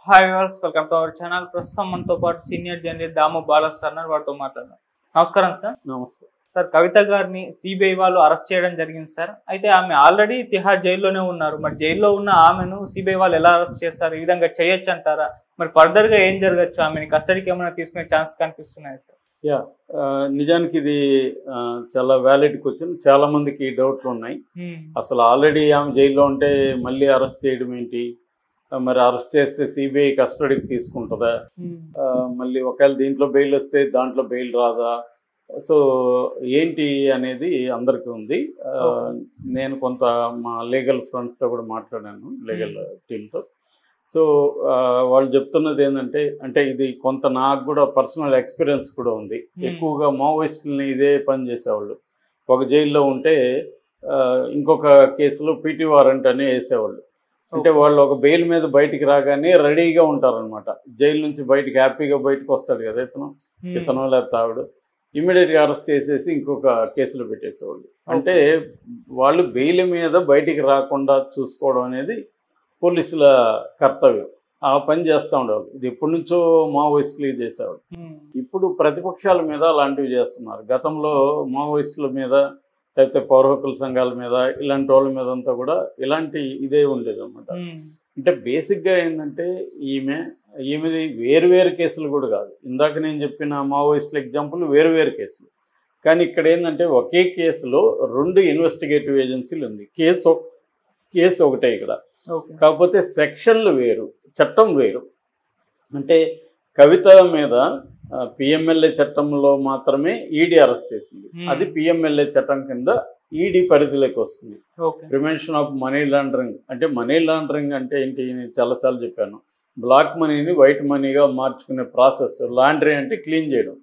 Hi viewers, welcome to our channel. ప్రస్తుతం మనతో పాటు సీనియర్ జర్నలిస్ట్ దాము బాలా సార్ వారితో మాట్లాడదాం. నమస్కారం సార్. నమస్తే సార్, కవిత గారిని సిబిఐ వాళ్ళు అరెస్ట్ చేయడం జరిగింది సార్. అయితే ఆమె ఆల్రెడీ తిహార్ జైల్లోనే ఉన్నారు. మరి జైల్లో ఉన్న ఆమెను సిబిఐ వాళ్ళు ఎలా అరెస్ట్ చేస్తారు? ఈ విధంగా చేయొచ్చు అంటారా? మరి ఫర్దర్ గా ఏం జరగచ్చు? ఆమెని కస్టడీకి ఏమైనా తీసుకునే ఛాన్స్ కనిపిస్తున్నాయి సార్? నిజానికి ఇది చాలా వ్యాలిడ్ క్వశ్చన్. చాలా మందికి డౌట్లు ఉన్నాయి. అసలు ఆల్రెడీ ఆమె జైల్లో ఉంటే మళ్ళీ అరెస్ట్ చేయడం ఏంటి? మరి అరెస్ట్ చేస్తే సిబిఐ కస్టడీకి తీసుకుంటుందా? మళ్ళీ ఒకవేళ దీంట్లో బెయిల్ వస్తే దాంట్లో బెయిల్ రాదా? సో ఏంటి అనేది అందరికీ ఉంది. నేను కొంత మా లీగల్ ఫ్రెండ్స్తో కూడా మాట్లాడాను, లీగల్ టీంతో. సో వాళ్ళు చెప్తున్నది ఏంటంటే, అంటే ఇది కొంత నాకు కూడా పర్సనల్ ఎక్స్పీరియన్స్ కూడా ఉంది. ఎక్కువగా మావోయిస్టులని ఇదే పని చేసేవాళ్ళు. ఒక జైల్లో ఉంటే ఇంకొక కేసులో పీటీ వారెంట్ అని వేసేవాళ్ళు. అంటే వాళ్ళు ఒక బెయిల్ మీద బయటికి రాగానే రెడీగా ఉంటారనమాట. జైలు నుంచి బయటికి హ్యాపీగా బయటకు వస్తాడు కదా ఇతను లేకపోతే ఆవిడ, ఇమీడియట్గా అరెస్ట్ చేసేసి ఇంకొక కేసులో పెట్టేసేవాళ్ళు. అంటే వాళ్ళు బెయిల్ మీద బయటికి రాకుండా చూసుకోవడం అనేది పోలీసుల కర్తవ్యం. ఆ పని చేస్తూ ఉండేవాళ్ళు. ఇది ఎప్పటి నుంచో మావోయిస్టులు చేసేవాళ్ళు. ఇప్పుడు ప్రతిపక్షాల మీద అలాంటివి చేస్తున్నారు. గతంలో మావోయిస్టుల మీద లేకపోతే పౌర హక్కుల సంఘాల మీద ఇలాంటి వాళ్ళ మీద అంతా కూడా ఇలాంటి ఇదే ఉండేది అనమాట. అంటే బేసిక్గా ఏంటంటే ఈమెది వేరు కేసులు కూడా కాదు. ఇందాక నేను చెప్పిన మావోయిస్టుల ఎగ్జాంపుల్ వేరు కేసులు. కానీ ఇక్కడ ఏంటంటే ఒకే కేసులో 2 ఇన్వెస్టిగేటివ్ ఏజెన్సీలు ఉంది. కేసు ఒకటే ఇక్కడ. కాకపోతే సెక్షన్లు వేరు, చట్టం వేరు. అంటే కవిత మీద పిఎంఎల్ఏ చట్టంలో మాత్రమే ఈడీ అరెస్ట్ చేసింది. అది పిఎంఎల్ఏ చట్టం కింద ఈడీ పరిధిలోకి వస్తుంది. Prevention of money laundering. అంటే మనీ లాండరింగ్ అంటే ఏంటి? నేను చాలాసార్లు చెప్పాను. బ్లాక్ మనీని వైట్ మనీగా మార్చుకునే ప్రాసెస్. లాండరీ అంటే క్లీన్ చేయడం.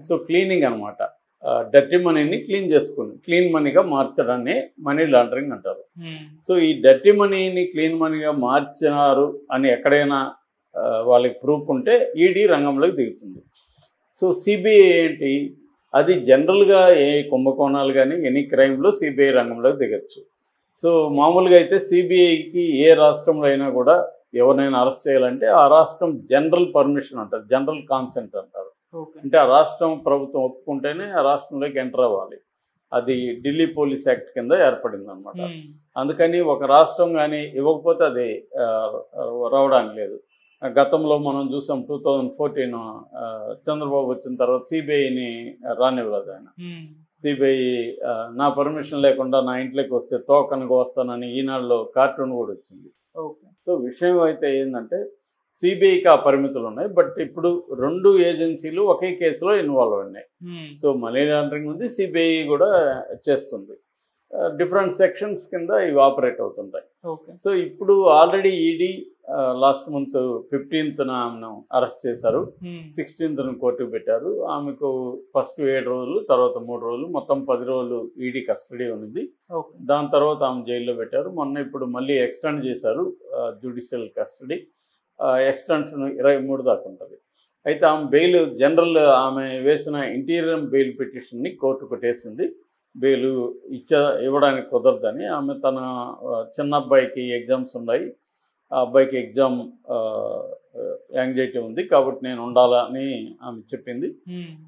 సో క్లీనింగ్ అనమాట. డర్టీ మనీని క్లీన్ మనీగా మార్చడాన్ని మనీ లాండరింగ్ అంటారు. సో ఈ డర్టీ మనీని క్లీన్ మనీగా మార్చినారు అని ఎక్కడైనా వాళ్ళకి ప్రూఫ్ ఉంటే ఈడీ రంగంలోకి దిగుతుంది. సో సిబిఐ ఏంటి? అది జనరల్గా ఏ కుంభకోణాలు కానీ ఎనీ క్రైమ్లో సిబిఐ రంగంలోకి దిగచ్చు. సో మామూలుగా అయితే సిబిఐకి ఏ రాష్ట్రంలో అయినా కూడా ఎవరినైనా అరెస్ట్ చేయాలంటే ఆ రాష్ట్రం జనరల్ పర్మిషన్ అంటారు, జనరల్ కాన్సెంట్ అంటారు. అంటే ఆ రాష్ట్రం ప్రభుత్వం ఒప్పుకుంటేనే ఆ రాష్ట్రంలోకి ఎంటర్ అవ్వాలి. అది ఢిల్లీ పోలీస్ యాక్ట్ కింద ఏర్పడింది అనమాట. అందుకని ఒక రాష్ట్రం కానీ ఇవ్వకపోతే అది రావడానికి లేదు. గతంలో మనం చూసాం 2014 చంద్రబాబు వచ్చిన తర్వాత సిబిఐని రానివ్వలేదు ఆయన. సిబిఐ నా పర్మిషన్ లేకుండా నా ఇంట్లోకి వస్తే తోకనకు వస్తానని ఈనాడులో కార్టూన్ కూడా వచ్చింది. సో విషయం అయితే ఏంటంటే సిబిఐకి ఆ పరిమితులు ఉన్నాయి. బట్ ఇప్పుడు 2 ఏజెన్సీలు ఒకే కేసులో ఇన్వాల్వ్ అయినాయి. సో మనీ లాండరింగ్ ఉంది, సిబిఐ కూడా చేస్తుంది. డిఫరెంట్ సెక్షన్స్ కింద ఇవి ఆపరేట్ అవుతుంటాయి. సో ఇప్పుడు already ED last month 15th ఆమెను అరెస్ట్ చేశారు. 16th కోర్టుకు పెట్టారు. ఆమెకు ఫస్ట్ 7 రోజులు, తర్వాత 3 రోజులు, మొత్తం 10 రోజులు ఈడీ కస్టడీ ఉంది. దాని తర్వాత ఆమె జైల్లో పెట్టారు. మొన్న ఇప్పుడు మళ్ళీ ఎక్స్టెండ్ చేశారు జ్యుడిషియల్ కస్టడీ. ఎక్స్టెన్షన్ 23 దాకా ఉంటుంది. అయితే ఆమె బెయిల్ జనరల్ ఆమె వేసిన ఇంటీరియం బెయిల్ పిటిషన్ని కోర్టు కొట్టేసింది. బెయిల్ ఇవ్వడానికి కుదరదని. ఆమె తన చిన్న అబ్బాయికి ఎగ్జామ్స్ ఉన్నాయి, ఆ అబ్బాయికి ఎగ్జామ్ యాంగ్జైటీ ఉంది కాబట్టి నేను ఉండాలని ఆమె చెప్పింది.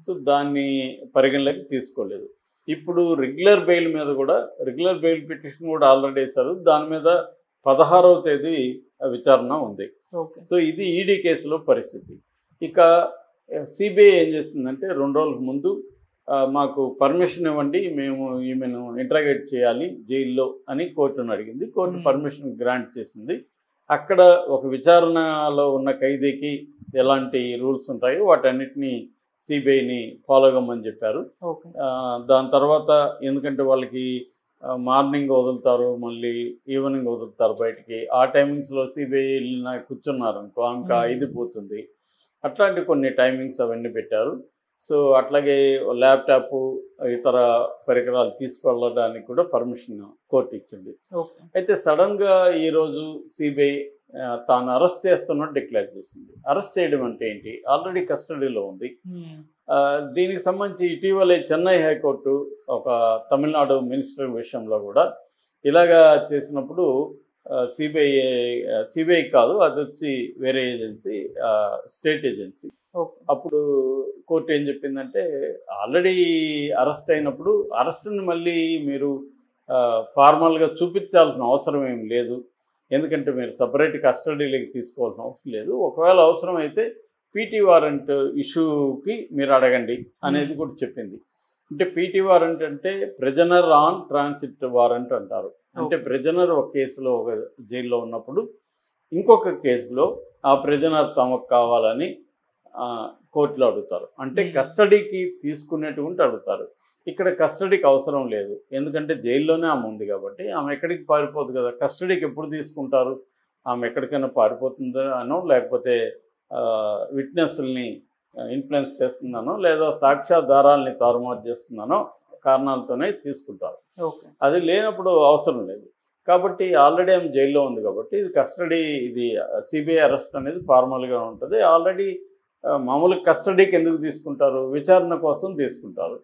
సో దాన్ని పరిగణలోకి తీసుకోలేదు. ఇప్పుడు రెగ్యులర్ బెయిల్ మీద కూడా రెగ్యులర్ బెయిల్ పిటిషన్ కూడా ఆల్రెడీ వేశారు. దాని మీద 16వ తేదీ విచారణ ఉంది. సో ఇది ఈడీ కేసులో పరిస్థితి. ఇక సిబిఐ ఏం చేసిందంటే 2 రోజుల ముందు మాకు పర్మిషన్ ఇవ్వండి, మేము ఈమెను ఇంట్రాగేట్ చేయాలి జైల్లో అని కోర్టును అడిగింది. కోర్టు పర్మిషన్ గ్రాంట్ చేసింది. అక్కడ ఒక విచారణలో ఉన్న ఖైదీకి ఎలాంటి రూల్స్ ఉంటాయో వాటన్నిటినీ సిబిఐని ఫాలో కమ్మని చెప్పారు. దాని తర్వాత ఎందుకంటే వాళ్ళకి మార్నింగ్ వదులుతారు, మళ్ళీ ఈవినింగ్ వదులుతారు బయటికి. ఆ టైమింగ్స్లో సిబిఐ వెళ్ళిన కూర్చున్నారు అనుకో ఆమెకు 5 పోతుంది. అట్లాంటి కొన్ని టైమింగ్స్ అవన్నీ పెట్టారు. సో అట్లాగే ల్యాప్టాప్ ఇతర పరికరాలు తీసుకెళ్ళడానికి కూడా పర్మిషన్ కోర్టు ఇచ్చింది. అయితే సడన్గా ఈరోజు సిబిఐ తాను అరెస్ట్ చేస్తున్నట్టు డిక్లేర్ చేసింది. అరెస్ట్ చేయడం అంటే ఏంటి? ఆల్రెడీ కస్టడీలో ఉంది. దీనికి సంబంధించి ఇటీవలే చెన్నై హైకోర్టు ఒక తమిళనాడు మినిస్టర్ విషయంలో కూడా ఇలాగా చేసినప్పుడు సిబిఐ కాదు, అది వచ్చి వేరే ఏజెన్సీ, స్టేట్ ఏజెన్సీ. అప్పుడు కోర్టు ఏం చెప్పిందంటే ఆల్రెడీ అరెస్ట్ అయినప్పుడు అరెస్ట్ని మళ్ళీ మీరు ఫార్మల్గా చూపించాల్సిన అవసరం ఏం లేదు, ఎందుకంటే మీరు సపరేట్ కస్టడీలోకి తీసుకోవాల్సిన అవసరం లేదు. ఒకవేళ అవసరం అయితే పీటీ వారెంట్ ఇష్యూకి మీరు అడగండి అనేది కూడా చెప్పింది. అంటే పీటీ వారెంట్ అంటే ప్రిజనర్ ఆన్ ట్రాన్సిట్ వారెంట్ అంటారు. అంటే ప్రిజనర్ ఒక కేసులో ఒక జైల్లో ఉన్నప్పుడు ఇంకొక కేసులో ఆ ప్రిజనర్ తమకు కావాలని కోర్టులో అడుగుతారు. అంటే కస్టడీకి తీసుకునేటువంటి అడుగుతారు. ఇక్కడ కస్టడీకి అవసరం లేదు, ఎందుకంటే జైల్లోనే ఆమె ఉంది కాబట్టి ఆమె ఎక్కడికి పారిపోదు కదా. కస్టడీకి ఎప్పుడు తీసుకుంటారు? ఆమె ఎక్కడికైనా పారిపోతుందో అనో, లేకపోతే విట్నెస్ల్ని ఇన్ఫ్లుయెన్స్ చేస్తుందనో, లేదా సాక్ష్యాధారాలని తారుమారు చేస్తుందనో కారణాలతోనే తీసుకుంటారు. అది లేనప్పుడు అవసరం లేదు. కాబట్టి ఆల్రెడీ ఆమె జైల్లో ఉంది కాబట్టి ఇది కస్టడీ, ఇది సిబిఐ అరెస్ట్ అనేది ఫార్మల్గా ఉంటుంది. ఆల్రెడీ మామూలు కస్టడీకి ఎందుకు తీసుకుంటారు? విచారణ కోసం తీసుకుంటారు.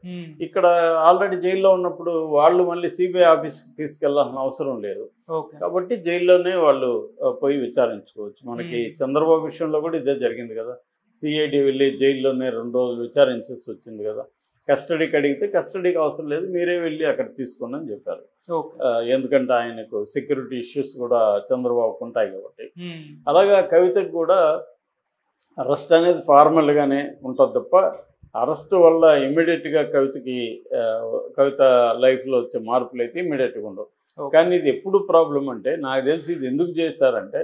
ఇక్కడ ఆల్రెడీ జైల్లో ఉన్నప్పుడు వాళ్ళు మళ్ళీ సిబిఐ ఆఫీస్కి తీసుకెళ్లాల్సిన అవసరం లేదు కాబట్టి జైల్లోనే వాళ్ళు పోయి విచారించుకోవచ్చు. మనకి చంద్రబాబు విషయంలో కూడా ఇదే జరిగింది కదా. సిఐడి వెళ్ళి జైల్లోనే 2 రోజులు విచారించాల్సి వచ్చింది కదా. కస్టడీకి అడిగితే కస్టడీకి అవసరం లేదు, మీరే వెళ్ళి అక్కడ తీసుకోండి అని చెప్పారు. ఎందుకంటే ఆయనకు సెక్యూరిటీ ఇష్యూస్ కూడా చంద్రబాబుకు ఉంటాయి కాబట్టి. అలాగా కవితకు కూడా అరెస్ట్ అనేది ఫార్మల్గానే ఉంటుంది తప్ప అరెస్ట్ వల్ల ఇమ్మీడియట్గా కవిత లైఫ్లో వచ్చే మార్పులు అయితే ఇమ్మీడియట్గా ఉండవు. కానీ ఇది ఎప్పుడు ప్రాబ్లం అంటే నాకు తెలిసి ఇది ఎందుకు చేశారంటే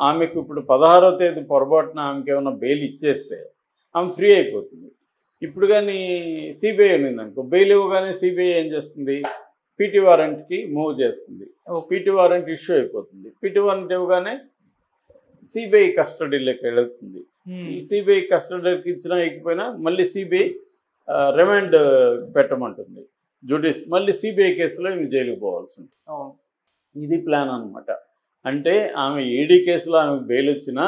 ఆమెకు ఇప్పుడు 16వ తేదీ పొరపాటున ఆమెకి ఏమైనా బెయిల్ ఇచ్చేస్తే ఆమె ఫ్రీ అయిపోతుంది. ఇప్పుడు కానీ సిబిఐ ఉన్నిందనుకో, బెయిల్ ఇవ్వగానే సిబిఐ ఏం చేస్తుంది? పీటీ వారెంట్కి మూవ్ చేస్తుంది. పీటీ వారెంట్ ఇష్యూ అయిపోతుంది. పీటీ వారెంట్ ఇవ్వగానే సిబిఐ కస్టడీలోకి వెళుతుంది. సిబిఐ కస్టడీలోకి ఇచ్చినా ఇకపోయినా మళ్ళీ సిబిఐ రిమాండ్ పెట్టమంటుంది జ్యుడిష్. మళ్ళీ సిబిఐ కేసులో ఈమె జైలుకి పోవాల్సింది. ఇది ప్లాన్ అనమాట. అంటే ఆమె ఈడీ కేసులో ఆమెకు బెయిల్ వచ్చినా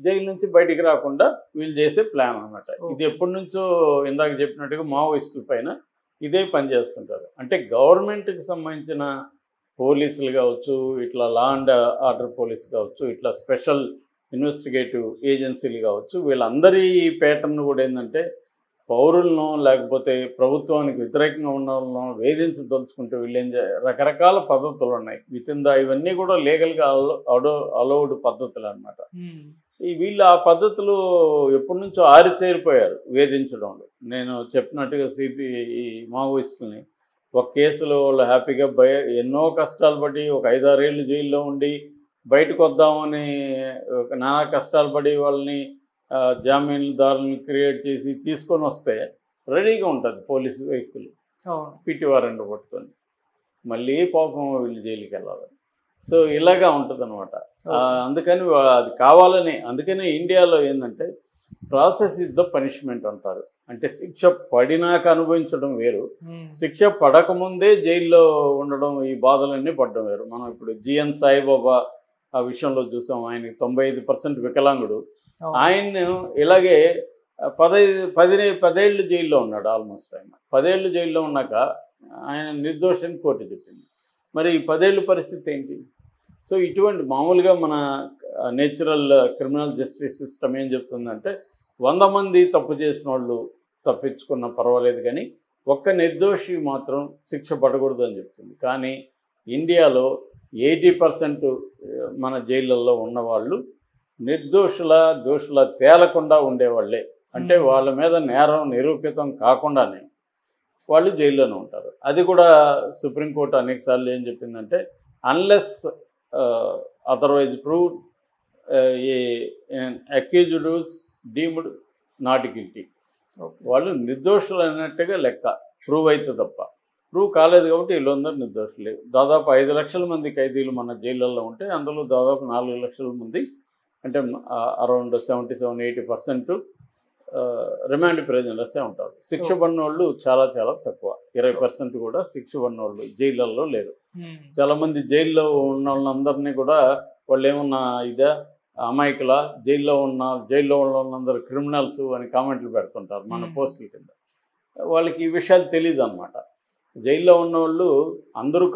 జైలు నుంచి బయటికి రాకుండా వీళ్ళు చేసే ప్లాన్ అనమాట. ఇది ఎప్పటి నుంచో ఇందాక చెప్పినట్టుగా మావోయిస్టుల పైన ఇదే పని చేస్తుంటారు. అంటే గవర్నమెంట్కి సంబంధించిన పోలీసులు కావచ్చు, ఇట్లా లా అండ్ ఆర్డర్ పోలీస్ కావచ్చు, ఇట్లా స్పెషల్ ఇన్వెస్టిగేటివ్ ఏజెన్సీలు కావచ్చు, వీళ్ళందరి ప్యాటర్న్ కూడా ఏంటంటే పౌరులను లేకపోతే ప్రభుత్వానికి వ్యతిరేకంగా ఉన్న వాళ్ళను వేధించదలుచుకుంటే వీళ్ళు రకరకాల పద్ధతులు ఉన్నాయి. ఇవన్నీ కూడా లీగల్గా అలౌడ్ పద్ధతులు అనమాట. వీళ్ళు ఆ పద్ధతులు ఎప్పటి నుంచో ఆరితేరిపోయారు వేధించడంలో. నేను చెప్పినట్టుగా ఈ మావోయిస్టులని ఒక కేసులో వాళ్ళు హ్యాపీగా ఎన్నో కష్టాలు పడి ఒక 5-6 ఏళ్ళు జైల్లో ఉండి బయటకు వద్దామని నానా కష్టాలు పడి వాళ్ళని జామీన్దారులను క్రియేట్ చేసి తీసుకొని వస్తే రెడీగా ఉంటుంది పోలీసు వెహికల్ పీటీ వారెంట్ పట్టుకొని, మళ్ళీ పాపం వీళ్ళు జైలుకి వెళ్ళాలి. సో ఇలాగా ఉంటుంది అనమాట. అందుకని అది కావాలని, అందుకని ఇండియాలో ఏంటంటే ప్రాసెస్ ఇస్ ద పనిష్మెంట్ అంటారు. అంటే శిక్ష పడినాక అనుభవించడం వేరు, శిక్ష పడకముందే జైల్లో ఉండడం, ఈ బాధలన్నీ పడడం వేరు. మనం ఇప్పుడు జిఎన్ సాయిబాబా ఆ విషయంలో చూసాం. ఆయనకి 95% వికలాంగుడు. ఆయన్ను ఇలాగే 10 ఏళ్ళు జైల్లో ఉన్నాడు. ఆల్మోస్ట్ ఆయన 10 ఏళ్ళు జైల్లో ఉన్నాక ఆయన నిర్దోషని కోర్టు చెప్పింది. మరి ఈ 10 ఏళ్ళ పరిస్థితి ఏంటి? సో ఇటువంటి మామూలుగా మన నేచురల్ క్రిమినల్ జస్టిస్ సిస్టమ్ ఏం చెప్తుందంటే 100 మంది తప్పు చేసిన వాళ్ళు తప్పించుకున్న పర్వాలేదు, కానీ ఒక్క నిర్దోషి మాత్రం శిక్ష పడకూడదు అని చెప్తుంది. కానీ ఇండియాలో 80% మన జైళ్ళల్లో ఉన్నవాళ్ళు దోషుల తేలకుండా ఉండేవాళ్ళే. అంటే వాళ్ళ మీద నేరం నిరూపితం కాకుండానే వాళ్ళు జైల్లోనే ఉంటారు. అది కూడా సుప్రీంకోర్టు అనేకసార్లు ఏం చెప్పిందంటే unless otherwise proved accused deemed not guilty, వాళ్ళు నిర్దోషులు అన్నట్టుగా లెక్క, ప్రూవ్ అయితే తప్ప. ప్రూవ్ కాలేదు కాబట్టి వీళ్ళందరూ నిర్దోషులే. దాదాపు 5 లక్షల మంది ఖైదీలు మన జైళ్ళల్లో ఉంటే అందులో దాదాపు 4 లక్షల మంది, అంటే అరౌండ్ 77-80% రిమాండ్ ప్రిజనర్సే ఉంటారు. శిక్ష పడిన వాళ్ళు చాలా చాలా తక్కువ, 20% కూడా శిక్ష పడిన వాళ్ళు జైళ్ళల్లో లేరు. చాలామంది జైల్లో ఉన్న వాళ్ళందరినీ కూడా వాళ్ళు ఏమన్నా ఇదే అమాయకుల జైల్లో ఉన్న వాళ్ళందరూ క్రిమినల్స్ అని కామెంట్లు పెడుతుంటారు మన పోస్టుల కింద. వాళ్ళకి ఈ విషయాలు తెలియదు అనమాట. జైల్లో ఉన్నవాళ్ళు అందరూ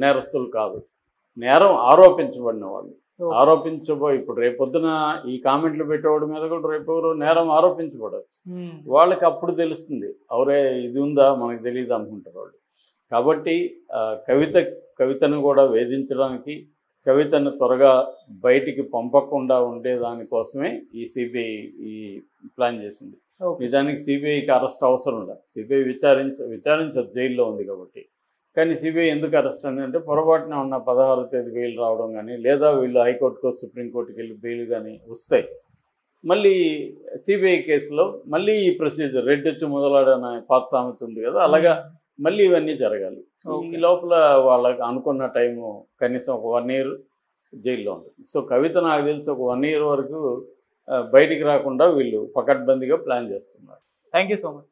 నేరస్తులు కాదు, నేరం ఆరోపించబడిన వాళ్ళు. ఇప్పుడు రేపొద్దున ఈ కామెంట్లు పెట్టేవాడి మీద కూడా రేపు ఎవరు నేరం ఆరోపించబడవచ్చు. వాళ్ళకి అప్పుడు తెలుస్తుంది, అవరే ఇది ఉందా మనకు తెలియదు అనుకుంటారు వాళ్ళు. కాబట్టి కవితను కూడా వేధించడానికి, కవితను త్వరగా బయటికి పంపకుండా ఉండేదానికోసమే ఈ సిబిఐ ఈ ప్లాన్ చేసింది. నిజానికి సిబిఐకి అరెస్ట్ అవసరం లేదు, సిబిఐ విచారించదు, జైల్లో ఉంది కాబట్టి. కానీ సిబిఐ ఎందుకు అరెస్ట్ అంటే పొరపాటున ఉన్న 16వ తేదీ బెయిల్ రావడం కానీ, లేదా వీళ్ళు హైకోర్టుకో సుప్రీంకోర్టుకి వెళ్ళి బెయిల్ కానీ వస్తాయి. మళ్ళీ సిబిఐ కేసులో మళ్ళీ ఈ ప్రొసీజర్ రెడ్డొచ్చి మొదలాడన పాత సామెత ఉంది కదా, అలాగా మళ్ళీ ఇవన్నీ జరగాలి. ఈ లోపల వాళ్ళకి అనుకున్న టైము కనీసం ఒక 1 year జైల్లో ఉంటుంది. సో కవిత నాకు తెలిసి ఒక 1 year వరకు బయటికి రాకుండా వీళ్ళు పకడ్బందీగా ప్లాన్ చేస్తున్నారు. Thank you so much.